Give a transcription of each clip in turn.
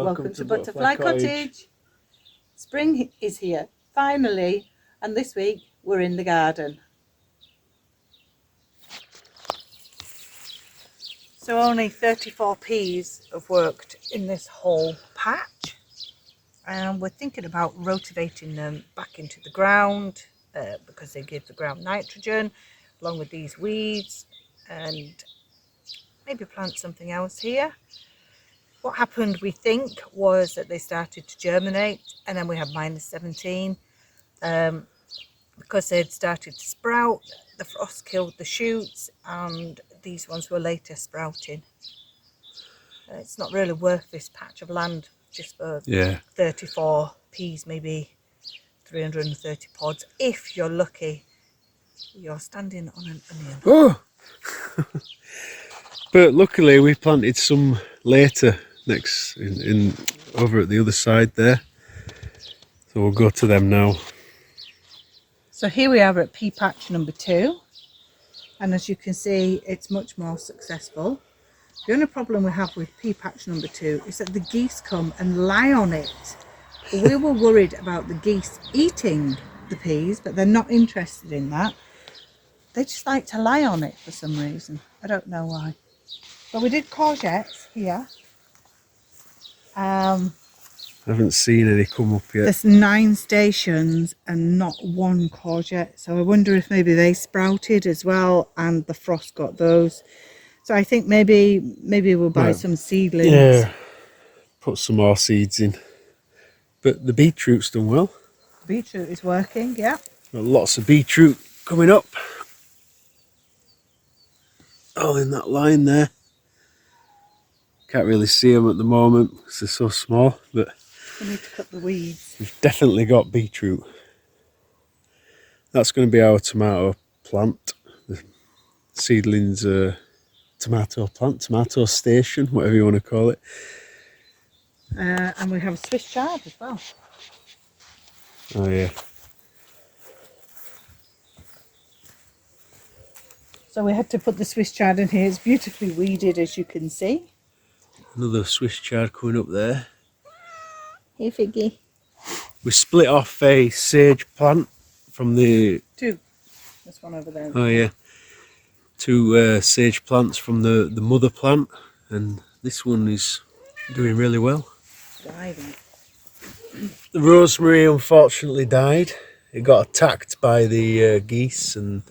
Welcome to Butterfly Cottage. Spring is here, finally, and this week we're in the garden. So only 34 peas have worked in this whole patch, and we're thinking about rotating them back into the ground because they give the ground nitrogen along with these weeds, and maybe plant something else here. What happened, we think, was that they started to germinate, and then we had -17 because they had started to sprout. The frost killed the shoots, and these ones were later sprouting. It's not really worth this patch of land just for 34 peas, maybe 330 pods. If you're lucky, you're standing on an onion. Oh! But luckily we planted some later next in over at the other side there, so we'll go to them now. So here we are at Pea Patch number 2, and as you can see, it's much more successful. The only problem we have with Pea Patch number 2 is that the geese come and lie on it. We were worried about the geese eating the peas, but they're not interested in that. They just like to lie on it for some reason. I don't know why. But we did courgettes here. I haven't seen any come up yet. There's 9 stations and not one courgette, so I wonder if maybe they sprouted as well and the frost got those. So I think maybe we'll buy some seedlings. Yeah, put some more seeds in. But the beetroot's done well. Beetroot is working, yeah. Got lots of beetroot coming up. All in that line there. Can't really see them at the moment because they're so small, but we need to cut the weeds. We've definitely got beetroot. That's going to be our tomato plant. The seedlings tomato plant, tomato station, whatever you want to call it. And we have a Swiss chard as well. Oh yeah. So we had to put the Swiss chard in here. It's beautifully weeded, as you can see. Another Swiss chard coming up there. Hey Figgy. We split off a sage plant from the... 2. This one over there. Oh yeah. 2 sage plants from the mother plant, and this one is doing really well. Thriving. The rosemary unfortunately died. It got attacked by the geese, and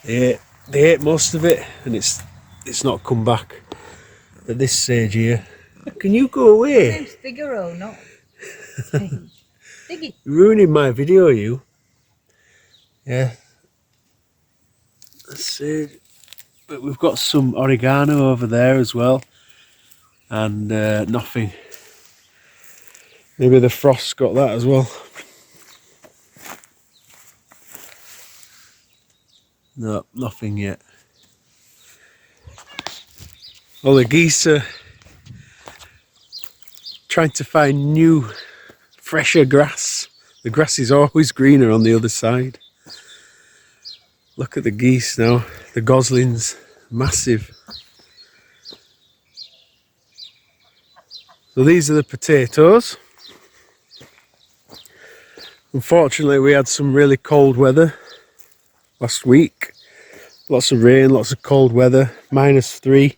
they ate most of it, and it's not come back. But this sage here, can you go away? His name's Figaro, not Sage. Figgy. You're ruining my video, you. Yeah. Sage. But we've got some oregano over there as well, and nothing. Maybe the frost got that as well. No, nothing yet. All the geese are trying to find new, fresher grass. The grass is always greener on the other side. Look at the geese now, the goslings, massive. So these are the potatoes. Unfortunately, we had some really cold weather last week. Lots of rain, lots of cold weather, -3.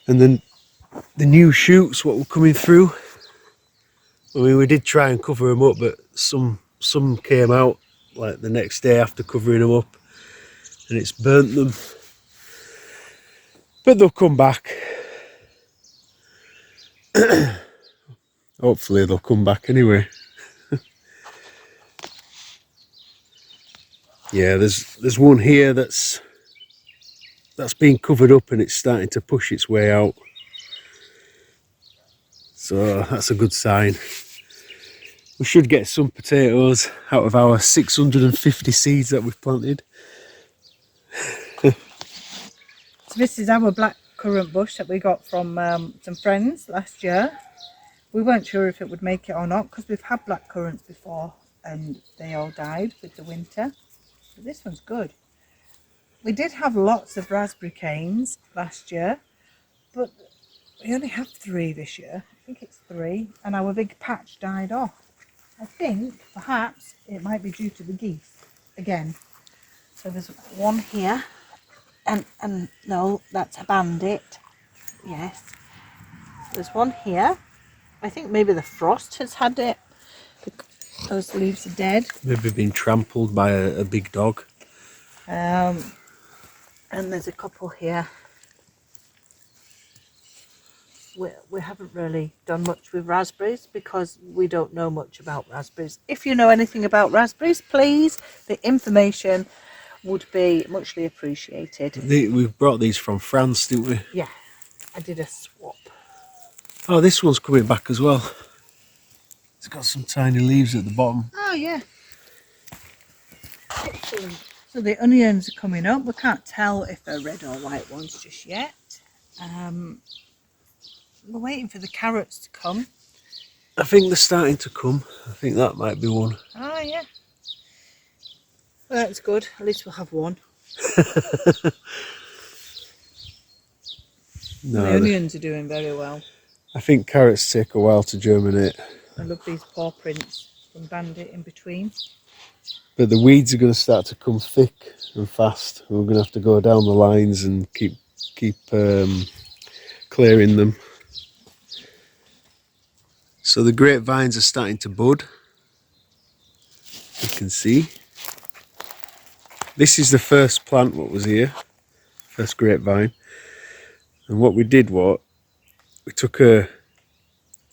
And then the new shoots, what were coming through, I mean, we did try and cover them up, but some came out like the next day after covering them up, and it's burnt them. But they'll come back. Hopefully they'll come back anyway. Yeah, there's one here that's been covered up, and it's starting to push its way out. So that's a good sign. We should get some potatoes out of our 650 seeds that we've planted. So this is our black currant bush that we got from some friends last year. We weren't sure if it would make it or not because we've had black currants before and they all died with the winter. But this one's good. We did have lots of raspberry canes last year, but we only have 3 this year. think it's 3, and our big patch died off. I think perhaps it might be due to the geese again. So there's one here, and no, that's a bandit. Yes, there's one here. I think maybe the frost has had it. Those leaves are dead. Maybe been trampled by a big dog. And there's a couple here. We haven't really done much with raspberries because we don't know much about raspberries. If you know anything about raspberries, please, the information would be muchly appreciated. We brought these from France, didn't we? Yeah, I did a swap. Oh, this one's coming back as well. It's got some tiny leaves at the bottom. Oh yeah. Excellent. So the onions are coming up. We can't tell if they're red or white ones just yet. We're waiting for the carrots to come. I think they're starting to come. I think that might be one. Oh yeah. Well, that's good. At least we'll have one. No, the onions are doing very well. I think carrots take a while to germinate. I love these paw prints from Bandit in between. But the weeds are going to start to come thick and fast. We're going to have to go down the lines and keep clearing them. So the grapevines are starting to bud. You can see. This is the first plant what was here, first grapevine. And what we did was, we took a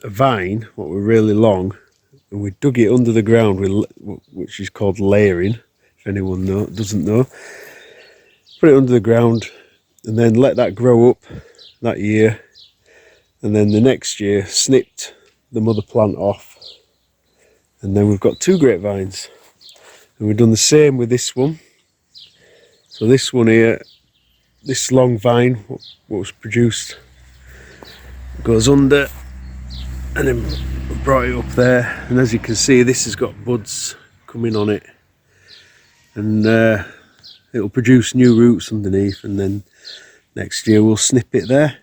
vine, what were really long, and we dug it under the ground, which is called layering, if anyone doesn't know. Put it under the ground and then let that grow up that year. And then the next year, snipped the mother plant off. And then we've got 2 grapevines. And we've done the same with this one. So this one here, this long vine, what was produced, goes under, and then we brought it up there, and as you can see, this has got buds coming on it, and it'll produce new roots underneath, and then next year we'll snip it there.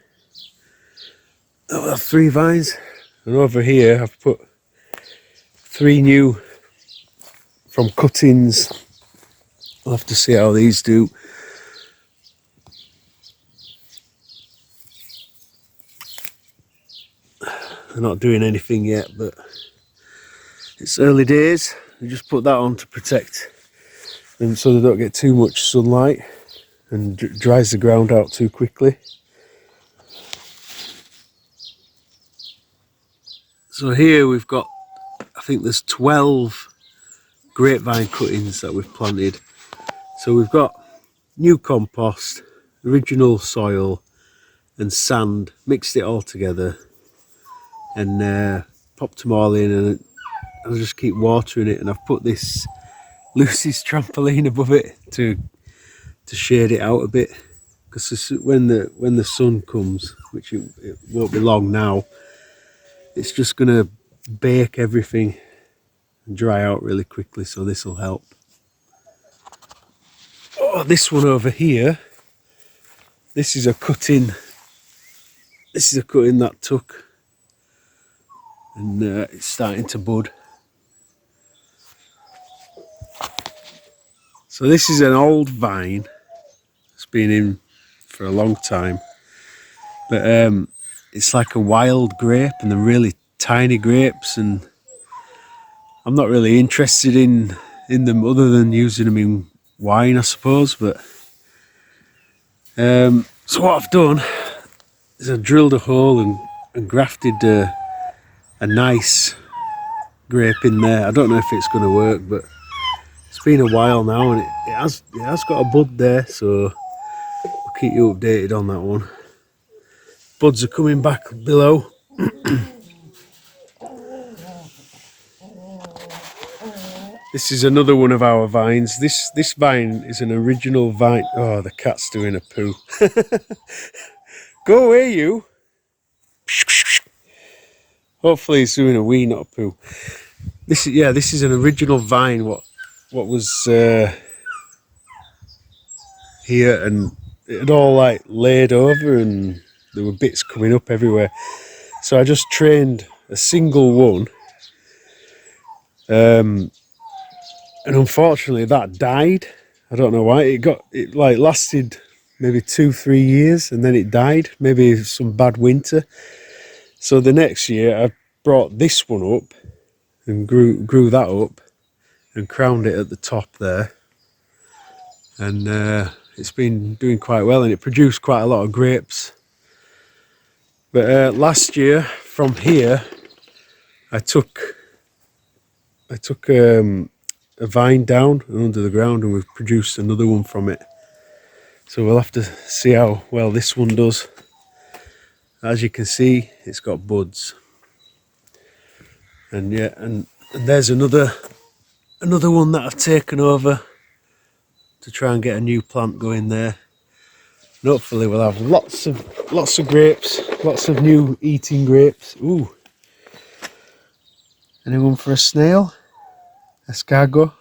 We'll have 3 vines, and over here I've put 3 new from cuttings. I'll have to see how these do. They're not doing anything yet, but it's early days. We just put that on to protect them so they don't get too much sunlight and dries the ground out too quickly. So here we've got, I think there's 12 grapevine cuttings that we've planted. So we've got new compost, original soil and sand, mixed it all together, and popped them all in, and I'll just keep watering it, and I've put this Lucy's trampoline above it to shade it out a bit, because when the sun comes, which it won't be long now, it's just going to bake everything and dry out really quickly, so this will help. Oh, this one over here, this is a cutting that took, and it's starting to bud. So this is an old vine. It's been in for a long time, but it's like a wild grape, and they're really tiny grapes, and I'm not really interested in them other than using them in wine, I suppose. But so what I've done is I drilled a hole and grafted a nice grape in there. I don't know if it's going to work, but it's been a while now, and it has got a bud there, so I'll keep you updated on that one. Buds are coming back below. This is another one of our vines. This vine is an original vine. Oh, the cat's doing a poo. Go away, you. Hopefully he's doing a wee, not a poo. This is an original vine. What was here, and it had all like laid over, and there were bits coming up everywhere. So I just trained a single one, and unfortunately that died. I don't know why. It like lasted maybe 2-3 years and then it died. Maybe some bad winter. So the next year I brought this one up and grew that up and crowned it at the top there, and it's been doing quite well, and it produced quite a lot of grapes. But last year from here I took a vine down and under the ground, and we've produced another one from it. So we'll have to see how well this one does. As you can see, it's got buds, and yeah, and there's another one that I've taken over to try and get a new plant going there. And hopefully we'll have lots of grapes, lots of new eating grapes. Ooh, anyone for a snail? Escargot.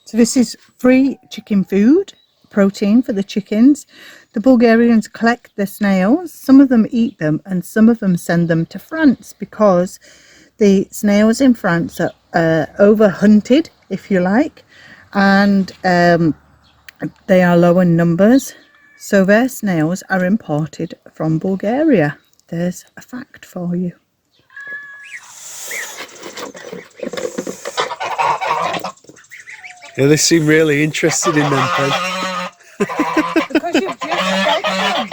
So this is free chicken food, protein for the chickens. The Bulgarians collect the snails. Some of them eat them and some of them send them to France because the snails in France are over hunted, if you like, and they are low in numbers. So their snails are imported from Bulgaria. There's a fact for you. Yeah, they seem really interested in them, Pen. Because you've just fed them.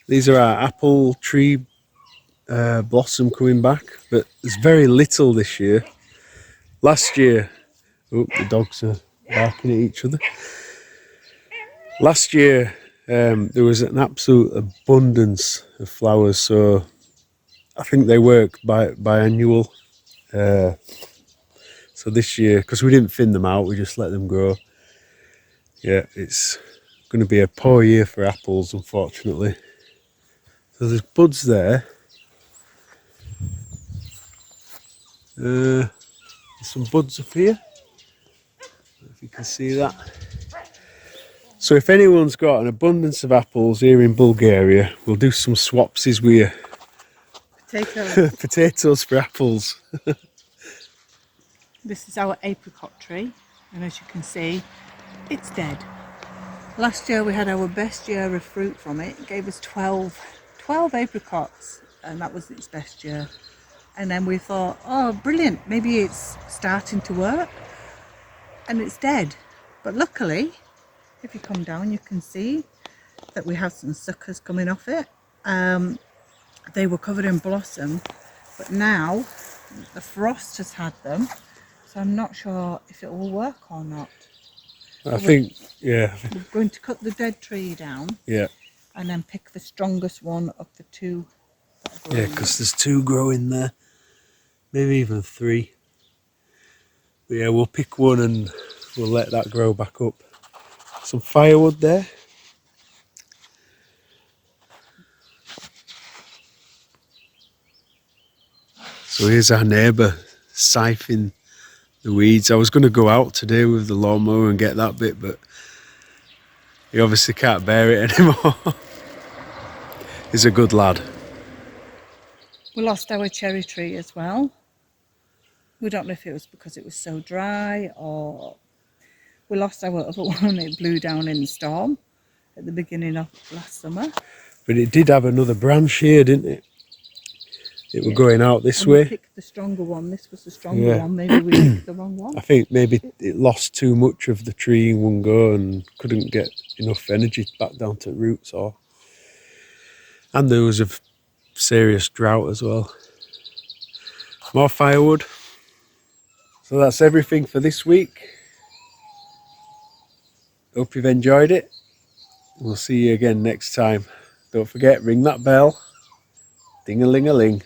These are our apple tree blossom coming back, but there's very little this year. Last year, oh, the dogs are barking at each other. Last year, there was an absolute abundance of flowers, so I think they work biannual. So this year, because we didn't thin them out, we just let them grow. Yeah, it's going to be a poor year for apples, unfortunately. So there's buds there. There's some buds up here, if you can see that. So if anyone's got an abundance of apples here in Bulgaria, we'll do some swapsies with you. Potatoes. Potatoes for apples. This is our apricot tree, and as you can see, it's dead. Last year we had our best year of fruit from it. It gave us 12 apricots, and that was its best year. And then we thought, oh brilliant, maybe it's starting to work, and it's dead. But luckily, if you come down you can see that we have some suckers coming off it. They were covered in blossom, but now the frost has had them, so I'm not sure if it will work or not. I think, yeah. We're going to cut the dead tree down, Yeah. and then pick the strongest one of the two. Yeah, because there's 2 growing there, maybe even 3. But yeah, we'll pick one and we'll let that grow back up. Some firewood there. So here's our neighbour siphoning the weeds. I was going to go out today with the lawnmower and get that bit, but he obviously can't bear it anymore. He's a good lad. We lost our cherry tree as well. We don't know if it was because it was so dry, or we lost our other one. It blew down in the storm at the beginning of last summer. But it did have another branch here, didn't it? It was going out this and way. We picked the stronger one. This was the stronger one. Maybe we picked the wrong one. I think maybe it lost too much of the tree in one go and couldn't get enough energy back down to roots, and there was a serious drought as well. More firewood. So that's everything for this week. Hope you've enjoyed it. We'll see you again next time. Don't forget, ring that bell. Ding-a-ling-a-ling.